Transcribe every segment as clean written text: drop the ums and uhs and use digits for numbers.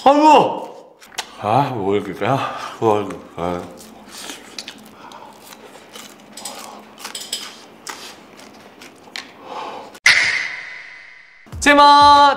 아이고! 뭐 이렇게 빼?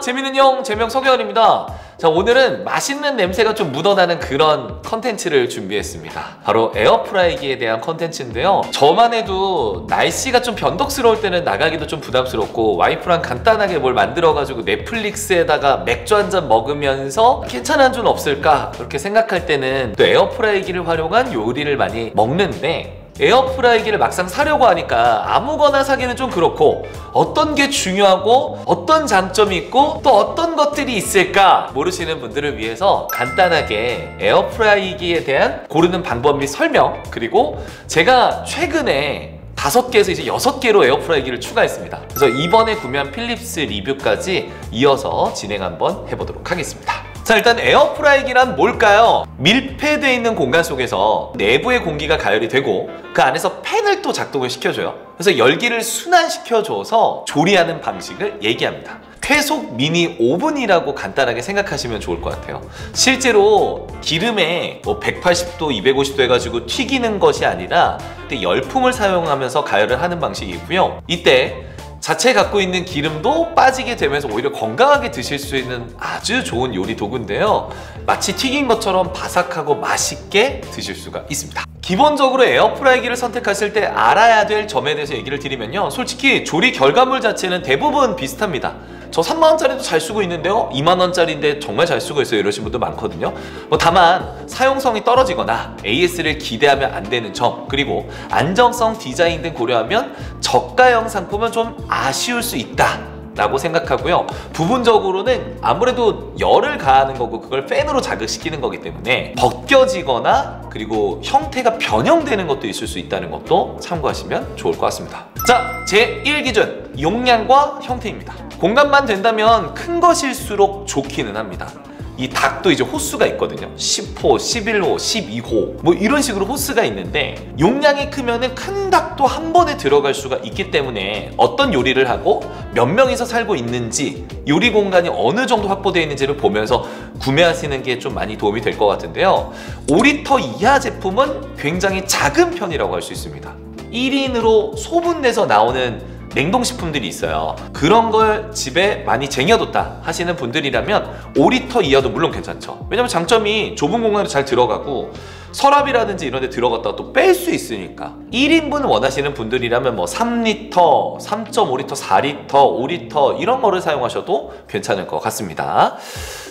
재밌는 형 재명 서경환입니다. 자, 오늘은 맛있는 냄새가 좀 묻어나는 그런 컨텐츠를 준비했습니다. 바로 에어프라이기에 대한 컨텐츠인데요. 저만 해도 날씨가 좀 변덕스러울 때는 나가기도 좀 부담스럽고, 와이프랑 간단하게 뭘 만들어가지고 넷플릭스에다가 맥주 한잔 먹으면서 괜찮은 좀 없을까 그렇게 생각할 때는 또 에어프라이기를 활용한 요리를 많이 먹는데, 에어프라이기를 막상 사려고 하니까 아무거나 사기는 좀 그렇고, 어떤 게 중요하고 어떤 장점이 있고 또 어떤 것들이 있을까 모르시는 분들을 위해서 간단하게 에어프라이기에 대한 고르는 방법 및 설명, 그리고 제가 최근에 5개에서 이제 6개로 에어프라이기를 추가했습니다. 그래서 이번에 구매한 필립스 리뷰까지 이어서 진행 한번 해보도록 하겠습니다. 자, 일단 에어프라이기란 뭘까요? 밀폐되어 있는 공간 속에서 내부의 공기가 가열이 되고 그 안에서 팬을 또 작동을 시켜줘요. 그래서 열기를 순환시켜줘서 조리하는 방식을 얘기합니다. 쾌속 미니 오븐이라고 간단하게 생각하시면 좋을 것 같아요. 실제로 기름에 180도, 250도 해가지고 튀기는 것이 아니라 열풍을 사용하면서 가열을 하는 방식이고요. 이때 자체 갖고 있는 기름도 빠지게 되면서 오히려 건강하게 드실 수 있는 아주 좋은 요리 도구인데요. 마치 튀긴 것처럼 바삭하고 맛있게 드실 수가 있습니다. 기본적으로 에어프라이기를 선택하실 때 알아야 될 점에 대해서 얘기를 드리면요, 솔직히 조리 결과물 자체는 대부분 비슷합니다. 저 3만원짜리도 잘 쓰고 있는데요, 2만원짜리인데 정말 잘 쓰고 있어요 이러신 분들 많거든요. 다만 사용성이 떨어지거나 AS를 기대하면 안 되는 점, 그리고 안정성, 디자인 등 고려하면 저가형 상품은 좀 아쉬울 수 있다 라고 생각하고요. 부분적으로는 아무래도 열을 가하는 거고 그걸 팬으로 자극시키는 거기 때문에 벗겨지거나 그리고 형태가 변형되는 것도 있을 수 있다는 것도 참고하시면 좋을 것 같습니다. 자, 제1기준 용량과 형태입니다. 공간만 된다면 큰 것일수록 좋기는 합니다. 이 닭도 이제 호수가 있거든요. 10호, 11호, 12호 뭐 이런 식으로 호수가 있는데, 용량이 크면은 큰 닭도 한 번에 들어갈 수가 있기 때문에 어떤 요리를 하고 몇 명이서 살고 있는지, 요리 공간이 어느 정도 확보되어 있는지를 보면서 구매하시는 게 좀 많이 도움이 될 것 같은데요. 5리터 이하 제품은 굉장히 작은 편이라고 할 수 있습니다. 1인으로 소분돼서 나오는 냉동식품들이 있어요. 그런 걸 집에 많이 쟁여뒀다 하시는 분들이라면 5리터 이하도 물론 괜찮죠. 왜냐면 장점이 좁은 공간에 잘 들어가고 서랍이라든지 이런 데 들어갔다가 또 뺄 수 있으니까. 1인분 원하시는 분들이라면 3리터, 3.5리터, 4리터, 5리터 이런 거를 사용하셔도 괜찮을 것 같습니다.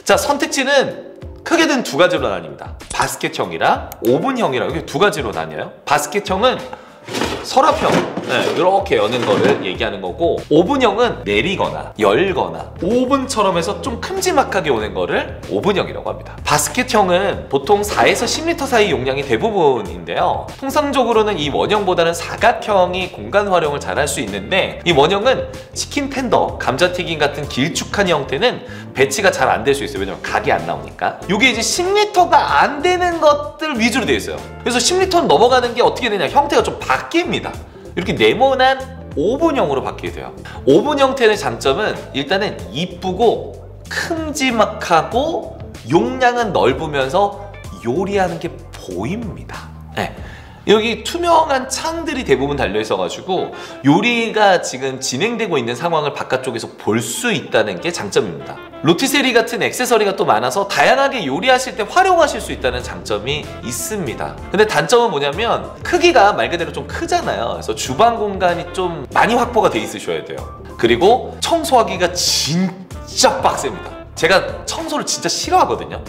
자, 선택지는 크게는 두 가지로 나뉩니다. 바스켓형이랑 오븐형이랑 이렇게 두 가지로 나뉘어요. 바스켓형은 서랍형, 이렇게 여는 거를 얘기하는 거고, 오븐형은 내리거나 열거나 오븐처럼 해서 좀 큼지막하게 오는 거를 오븐형이라고 합니다. 바스켓형은 보통 4에서 10리터 사이 용량이 대부분인데요. 통상적으로는 이 원형보다는 사각형이 공간 활용을 잘 할 수 있는데, 이 원형은 치킨 텐더, 감자튀김 같은 길쭉한 형태는 배치가 잘 안 될 수 있어요. 왜냐면 각이 안 나오니까. 이게 이제 10리터가 안 되는 것들 위주로 되어 있어요. 그래서 10리터는 넘어가는 게 어떻게 되냐, 형태가 좀 바뀝니다. 이렇게 네모난 오븐형으로 바뀌게 돼요. 오븐 형태의 장점은 일단은 이쁘고 큼지막하고 용량은 넓으면서 요리하는 게 보입니다. 여기 투명한 창들이 대부분 달려 있어가지고 요리가 지금 진행되고 있는 상황을 바깥쪽에서 볼 수 있다는 게 장점입니다. 로티세리 같은 액세서리가 또 많아서 다양하게 요리하실 때 활용하실 수 있다는 장점이 있습니다. 근데 단점은 뭐냐면 크기가 말 그대로 좀 크잖아요. 그래서 주방 공간이 좀 많이 확보가 돼 있으셔야 돼요. 그리고 청소하기가 진짜 빡셉니다. 제가 청소를 진짜 싫어하거든요.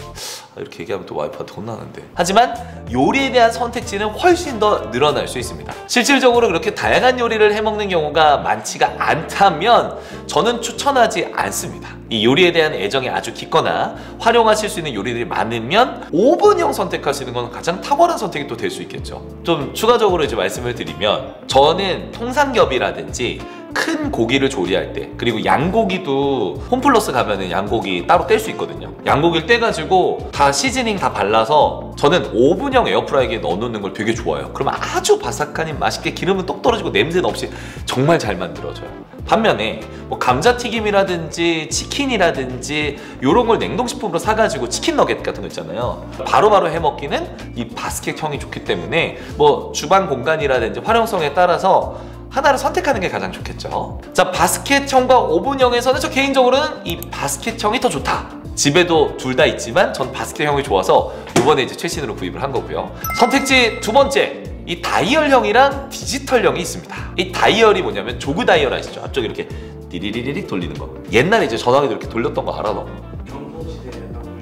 이렇게 얘기하면 또 와이프한테 혼나는데. 하지만 요리에 대한 선택지는 훨씬 더 늘어날 수 있습니다. 실질적으로 그렇게 다양한 요리를 해먹는 경우가 많지가 않다면 저는 추천하지 않습니다. 이 요리에 대한 애정이 아주 깊거나 활용하실 수 있는 요리들이 많으면 오븐형 선택하시는 건 가장 탁월한 선택이 또 될 수 있겠죠. 좀 추가적으로 이제 말씀을 드리면, 저는 통삼겹이라든지 큰 고기를 조리할 때, 그리고 양고기도 홈플러스 가면은 양고기 따로 뗄 수 있거든요. 양고기를 떼가지고 다 시즈닝 다 발라서 저는 오븐형 에어프라이기에 넣어놓는 걸 되게 좋아해요. 그러면 아주 바삭하니 맛있게 기름은 똑 떨어지고 냄새는 없이 정말 잘 만들어져요. 반면에 뭐 감자튀김이라든지 치킨이라든지 이런 걸 냉동식품으로 사가지고 치킨 너겟 같은 거 있잖아요. 바로바로 해먹기는 이 바스켓형이 좋기 때문에 뭐 주방 공간이라든지 활용성에 따라서 하나를 선택하는 게 가장 좋겠죠. 자, 바스켓형과 오븐형에서는 저 개인적으로는 이 바스켓형이 더 좋다. 집에도 둘 다 있지만 전 바스켓형이 좋아서 이번에 이제 최신으로 구입을 한 거고요. 선택지 두 번째, 이 다이얼형이랑 디지털형이 있습니다. 이 다이얼이 뭐냐면 조그 다이얼 아시죠? 앞쪽에 이렇게 디리리리릭 돌리는 거. 옛날에 이제 전화기도 이렇게 돌렸던 거 알아 너?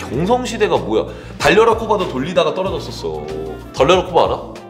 경성시대가 뭐야? 달려라 코바도 돌리다가 떨어졌었어. 달려라 코바 알아?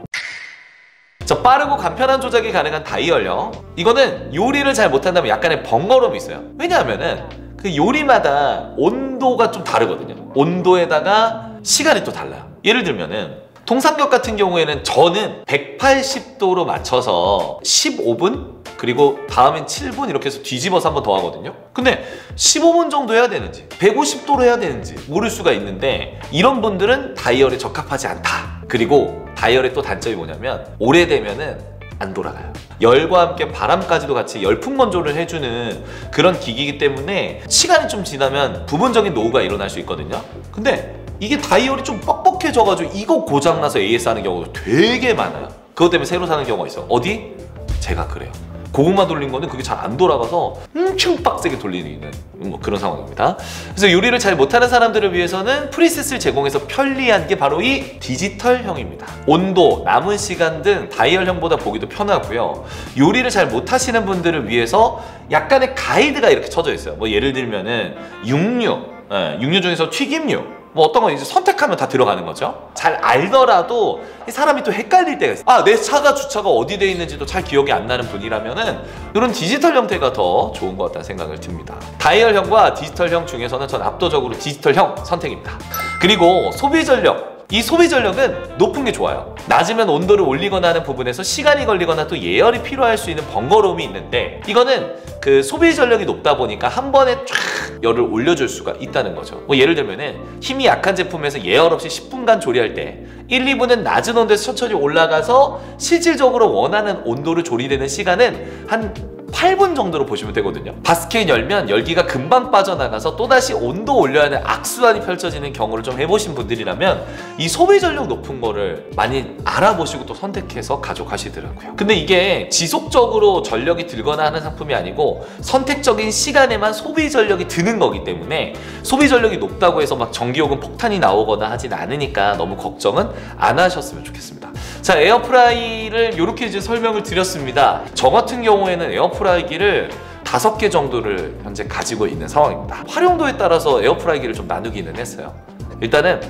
자, 빠르고 간편한 조작이 가능한 다이얼형. 이거는 요리를 잘 못한다면 약간의 번거로움이 있어요. 왜냐하면은 그 요리마다 온도가 좀 다르거든요. 온도에다가 시간이 또 달라요. 예를 들면은 통삼겹 같은 경우에는 저는 180도로 맞춰서 15분 그리고 다음엔 7분 이렇게 해서 뒤집어서 한 번 더 하거든요. 근데 15분 정도 해야 되는지 150도로 해야 되는지 모를 수가 있는데 이런 분들은 다이얼에 적합하지 않다. 그리고 다이얼의 또 단점이 뭐냐면 오래되면은 안 돌아가요. 열과 함께 바람까지도 같이 열풍 건조를 해주는 그런 기기이기 때문에 시간이 좀 지나면 부분적인 노후가 일어날 수 있거든요. 근데 이게 다이얼이 좀 뻑뻑해져가지고 이거 고장나서 AS 하는 경우도 되게 많아요. 그것 때문에 새로 사는 경우가 있어요. 어디? 제가 그래요. 고구마 돌린 거는 그게 잘 안 돌아가서 엄청 빡세게 돌리는 뭐 그런 상황입니다. 그래서 요리를 잘 못하는 사람들을 위해서는 프리셋을 제공해서 편리한 게 바로 이 디지털형입니다. 온도, 남은 시간 등 다이얼형보다 보기도 편하고요. 요리를 잘 못하시는 분들을 위해서 약간의 가이드가 이렇게 쳐져 있어요. 뭐 예를 들면은 육류 중에서 튀김류 뭐 어떤 건 이제 선택하면 다 들어가는 거죠. 잘 알더라도 사람이 또 헷갈릴 때가 있어요. 아, 내 차가 주차가 어디 돼 있는지도 잘 기억이 안 나는 분이라면은 이런 디지털 형태가 더 좋은 것 같다는 생각을 듭니다. 다이얼형과 디지털형 중에서는 전 압도적으로 디지털형 선택입니다. 그리고 소비 전력. 이 소비 전력은 높은 게 좋아요. 낮으면 온도를 올리거나 하는 부분에서 시간이 걸리거나 또 예열이 필요할 수 있는 번거로움이 있는데 이거는 그 소비 전력이 높다 보니까 한 번에 쫙 열을 올려줄 수가 있다는 거죠. 뭐 예를 들면은 힘이 약한 제품에서 예열 없이 10분간 조리할 때 1, 2분은 낮은 온도에서 천천히 올라가서 실질적으로 원하는 온도로 조리되는 시간은 한 8분 정도로 보시면 되거든요. 바스켓 열면 열기가 금방 빠져나가서 또다시 온도 올려야 하는 악순환이 펼쳐지는 경우를 좀 해보신 분들이라면 이 소비 전력 높은 거를 많이 알아보시고 또 선택해서 가져가시더라고요. 근데 이게 지속적으로 전력이 들거나 하는 상품이 아니고 선택적인 시간에만 소비 전력이 드는 거기 때문에 소비 전력이 높다고 해서 막 전기요금 폭탄이 나오거나 하진 않으니까 너무 걱정은 안 하셨으면 좋겠습니다. 자, 에어프라이를 이렇게 이제 설명을 드렸습니다. 저 같은 경우에는 에어프라이기를 5개 정도를 현재 가지고 있는 상황입니다. 활용도에 따라서 에어프라이기를 좀 나누기는 했어요. 일단은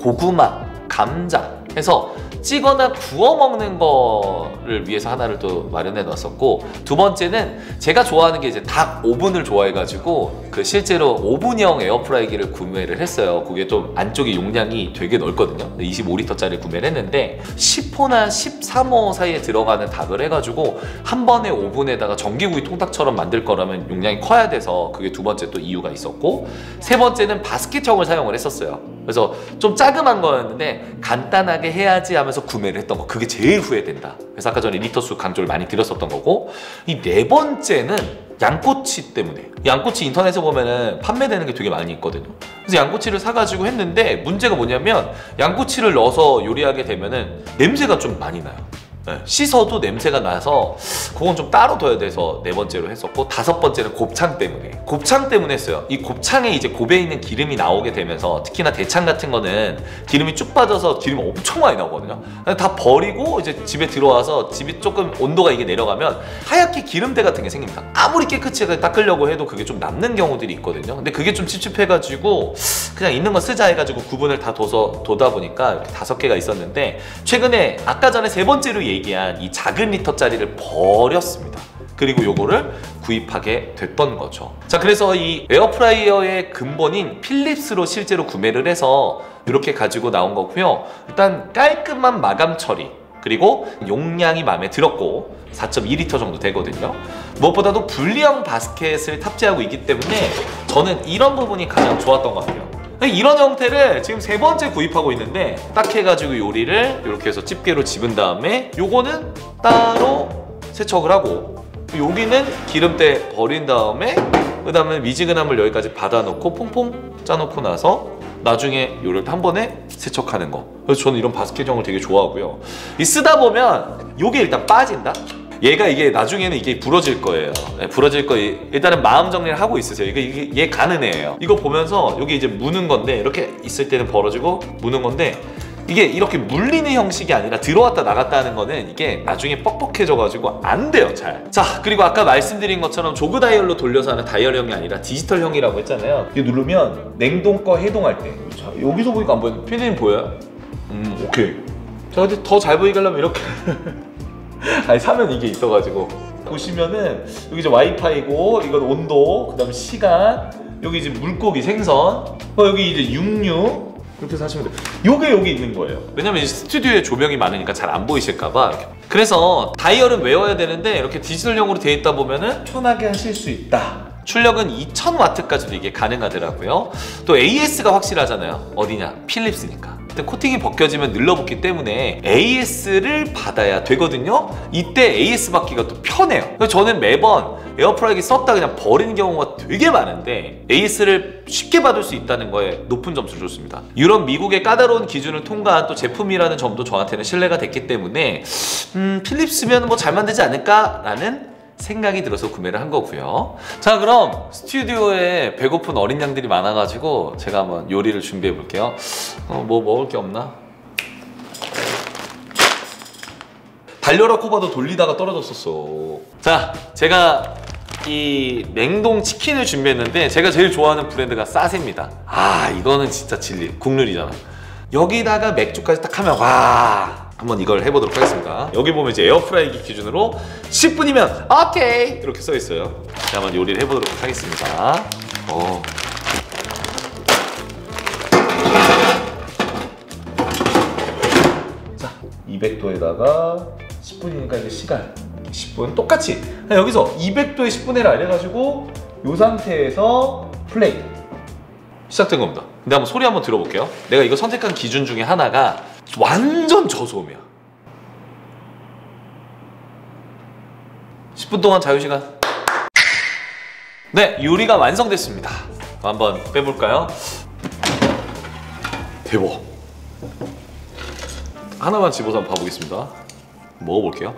고구마, 감자 해서 찌거나 구워 먹는 거를 위해서 하나를 또 마련해 놨었고, 두 번째는 제가 좋아하는 게 이제 닭 오븐을 좋아해가지고 그 실제로 오븐형 에어프라이기를 구매를 했어요. 그게 좀 안쪽에 용량이 되게 넓거든요. 25리터짜리 구매를 했는데 10호나 13호 사이에 들어가는 닭을 해가지고 한 번에 오븐에다가 전기구이 통닭처럼 만들 거라면 용량이 커야 돼서 그게 두 번째 또 이유가 있었고, 세 번째는 바스켓형을 사용을 했었어요. 그래서 좀 자그만 거였는데 간단하게 해야지 하면서 구매를 했던 거, 그게 제일 후회된다. 그래서 아까 전에 리터수 강조를 많이 드렸었던 거고, 이 네 번째는 양꼬치 때문에. 양꼬치 인터넷에 보면은 판매되는 게 되게 많이 있거든요. 그래서 양꼬치를 사가지고 했는데 문제가 뭐냐면 양꼬치를 넣어서 요리하게 되면은 냄새가 좀 많이 나요. 씻어도 냄새가 나서 그건 좀 따로 둬야 돼서 네 번째로 했었고, 다섯 번째는 곱창 때문에 했어요. 이 곱창에 이제 곱에 있는 기름이 나오게 되면서 특히나 대창 같은 거는 기름이 쭉 빠져서 기름이 엄청 많이 나오거든요. 다 버리고 이제 집에 들어와서 집이 조금 온도가 이게 내려가면 하얗게 기름때 같은 게 생깁니다. 아무리 깨끗이 닦으려고 해도 그게 좀 남는 경우들이 있거든요. 근데 그게 좀 찝찝해가지고 그냥 있는 거 쓰자 해가지고 구분을 다 둬다 보니까 이렇게 5개가 있었는데, 최근에 아까 전에 세 번째로 얘기한 이 작은 리터짜리를 버렸습니다. 그리고 요거를 구입하게 됐던 거죠. 자, 그래서 이 에어프라이어의 근본인 필립스로 실제로 구매를 해서 이렇게 가지고 나온 거고요. 일단 깔끔한 마감 처리, 그리고 용량이 마음에 들었고, 4.2L 정도 되거든요. 무엇보다도 분리형 바스켓을 탑재하고 있기 때문에 저는 이런 부분이 가장 좋았던 것 같아요. 이런 형태를 지금 3번째 구입하고 있는데 딱 해가지고 요리를 이렇게 해서 집게로 집은 다음에 요거는 따로 세척을 하고 여기는 기름때 버린 다음에 그 다음에 미지근함을 여기까지 받아놓고 퐁퐁 짜놓고 나서 나중에 요를 한 번에 세척하는 거. 그래서 저는 이런 바스켓형을 되게 좋아하고요. 이 쓰다 보면 요게 일단 빠진다? 얘가 이게 나중에는 이게 부러질 거예요. 네, 부러질 거 일단은 마음 정리를 하고 있으세요. 이게 얘 가는 애예요. 이거 보면서 여기 이제 무는 건데 이렇게 있을 때는 벌어지고 무는 건데 이게 이렇게 물리는 형식이 아니라 들어왔다 나갔다 하는 거는 이게 나중에 뻑뻑해져가지고 안 돼요, 잘. 자, 그리고 아까 말씀드린 것처럼 조그 다이얼로 돌려서 하는 다이얼형이 아니라 디지털형이라고 했잖아요. 이게 누르면 냉동 거 해동할 때. 자, 여기서 보니까 안 보여요. 피디님 보여요? 오케이. 자, 근데 더 잘 보이게 하려면 이렇게 아니 사면 이게 있어가지고 보시면은 여기 이제 와이파이고 이건 온도, 그 다음 시간, 여기 이제 물고기 생선, 여기 이제 육류 이렇게 사시면 돼요. 요게 여기 있는 거예요. 왜냐면 스튜디오에 조명이 많으니까 잘 안 보이실까봐. 그래서 다이얼은 외워야 되는데 이렇게 디지털형으로 되어 있다 보면은 편하게 하실 수 있다. 출력은 2000W까지도 이게 가능하더라고요. 또 AS가 확실하잖아요. 어디냐? 필립스니까. 코팅이 벗겨지면 늘러붙기 때문에 AS를 받아야 되거든요. 이때 AS 받기가 또 편해요. 그래서 저는 매번 에어프라이기 썼다 그냥 버리는 경우가 되게 많은데 AS를 쉽게 받을 수 있다는 거에 높은 점수를 줬습니다. 유럽, 미국의 까다로운 기준을 통과한 또 제품이라는 점도 저한테는 신뢰가 됐기 때문에 필립스면 뭐 잘 만들지 않을까라는 생각이 들어서 구매를 한 거고요. 자, 그럼 스튜디오에 배고픈 어린 양들이 많아가지고 제가 한번 요리를 준비해 볼게요. 뭐 먹을 게 없나? 달려라 코바도 돌리다가 떨어졌었어. 자, 제가 이 냉동 치킨을 준비했는데 제가 제일 좋아하는 브랜드가 싸세입니다. 아, 이거는 진짜 진리. 국룰이잖아. 여기다가 맥주까지 딱 하면 와, 한번 이걸 해보도록 하겠습니다. 여기 보면 이제 에어프라이기 기준으로 10분이면 오케이 이렇게 써 있어요. 자, 한번 요리를 해보도록 하겠습니다. 자, 200도에다가 10분이니까 이제 시간 10분 똑같이 여기서 200도에 10분 해라 이래가지고 이 상태에서 플레이 시작된 겁니다. 근데 한번 소리 한번 들어볼게요. 내가 이거 선택한 기준 중에 하나가 완전 저소음이야. 10분 동안 자유시간. 네, 요리가 완성됐습니다. 한번 빼볼까요? 대박. 하나만 집어서 한번 봐보겠습니다. 먹어볼게요.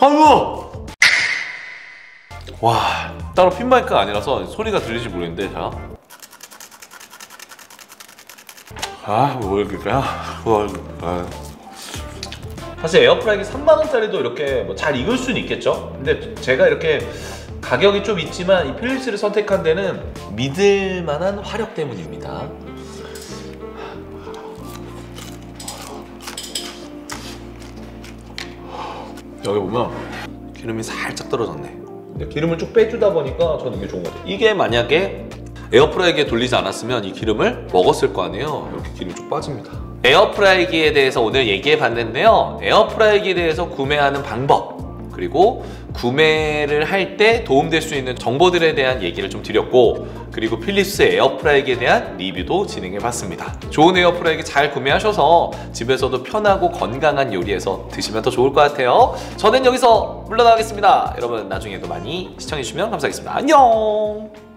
아이고! 와, 따로 핀마이크가 아니라서 소리가 들릴지 모르겠는데, 자. 뭐 이렇게 빼야? 사실 에어프라이기 3만원짜리도 이렇게 뭐 잘 익을 수는 있겠죠? 근데 제가 이렇게 가격이 좀 있지만 이 필립스를 선택한 데는 믿을 만한 화력 때문입니다. 여기 보면 기름이 살짝 떨어졌네. 근데 기름을 쭉 빼주다 보니까 저는 이게 좋은 것 같아요. 이게 만약에 에어프라이기에 돌리지 않았으면 이 기름을 먹었을 거 아니에요. 이렇게 기름이 쭉 빠집니다. 에어프라이기에 대해서 오늘 얘기해 봤는데요. 에어프라이기에 대해서 구매하는 방법, 그리고 구매를 할 때 도움될 수 있는 정보들에 대한 얘기를 좀 드렸고, 그리고 필립스 에어프라이기에 대한 리뷰도 진행해 봤습니다. 좋은 에어프라이기 잘 구매하셔서 집에서도 편하고 건강한 요리해서 드시면 더 좋을 것 같아요. 저는 여기서 물러나가겠습니다. 여러분 나중에도 많이 시청해 주시면 감사하겠습니다. 안녕.